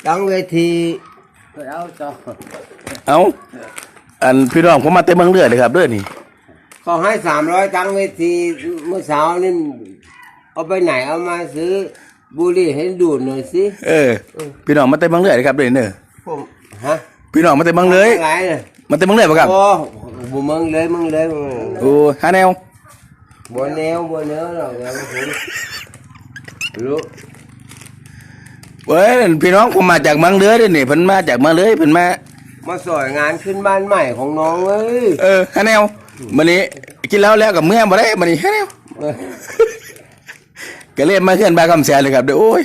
ตั้งเวทีเอาอันพี่น้องผมมาเต็มเมืองเลือดเลยครับเด้อนี่เขาให้300ตั้งเวทีเมื่อเช้านี่เอาไปไหนเอามาซื้อบุหรี่ให้ดูดหน่อยสิพี่น้องมาเต็มเมืองเลือดเลยครับเด้อเนอะผมฮะพี่น้องมาเต็มเมืองเลยอะไรเนี่ยมาเต็มเมืองเลยป่ะครับโอ้บุเมืองเลยโอ้ฮาแนวบัวแนวหรอกเดี๋ยวผมรู้เว้ยพี่น้องผมมาจากเมืองเลยเด้อนี่เพิ่นมาจากเมืองเลยเพิ่นมาสอยงานขึ้นบ้านใหม่ของน้องเอ้ยฮาแนวมื้อนี้กินแล้วกับเมื่อบ่ได้มื้อนี้ฮาแนวก็เลยมาเฮือนบ้านคำแสนเลยครับเด้อโอ้ย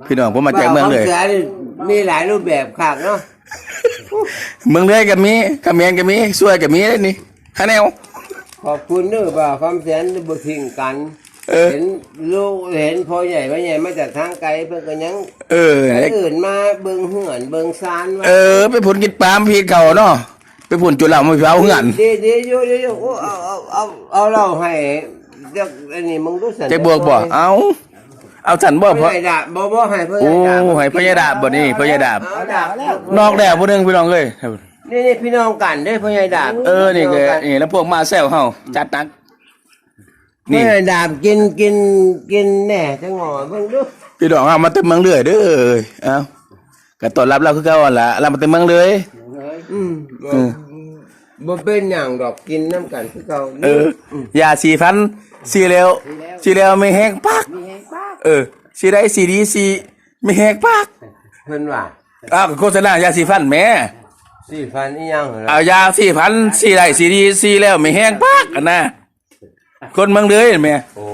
พี่น้องผมมาจากเมืองเลยมีหลายรูปแบบคักเนาะเมืองเลยก็มีเขมรก็มีสวยก็มีเด้อนี่ฮาแนวขอบคุณเด้อบ่าวคำแสนบ่ทิ้งกันเห็นลูกเห็นพ่อใหญ่แม่ใหญ่มาจากทางไกลเพิ่นก็ยังอื่นมาเบิ่งเหือนเบิ่งซานว่าไปผลกินปลามพี่เก่าเนาะไปผลจุฬาไม่เฝ้าเหือนเดี๋ยวโอ้เอาเราให้เด็กอันนี้มึงรู้สึกจะบวกบ่เอาฉันบ่เพราะบ่ให้เพิ่นให้พญาดาบบ่นี่พญาดาบนอกแล้วผู้นึงพี่น้องเอ้ยนี่พี่น้องกันเด้พญาดาบนี่ก็นี่แล้วพวกมาแซวเฮาจัดหนักนี่ดาบกินแน่จังหวะเบิ่งดูพี่น้องเอามาเต็มเมืองเลยเด้อก็ต้อนรับเราคือเก่าล่ะเรามาเต็มเมืองเลยบ่เป็นหยังดอกกินน้ำกันคือเก่ายาสีฟันสีแล้วไม่แห้งปากสีได้สีดีสีไม่แห้งปากเพิ่นว่าโฆษณายาสีฟันแม่สีฟันอีหยังเหรอเอายาสีฟันสีได้สีดีสีแล้วไม่แห้งปากกันนะคนเมืองเลยแม่โอ้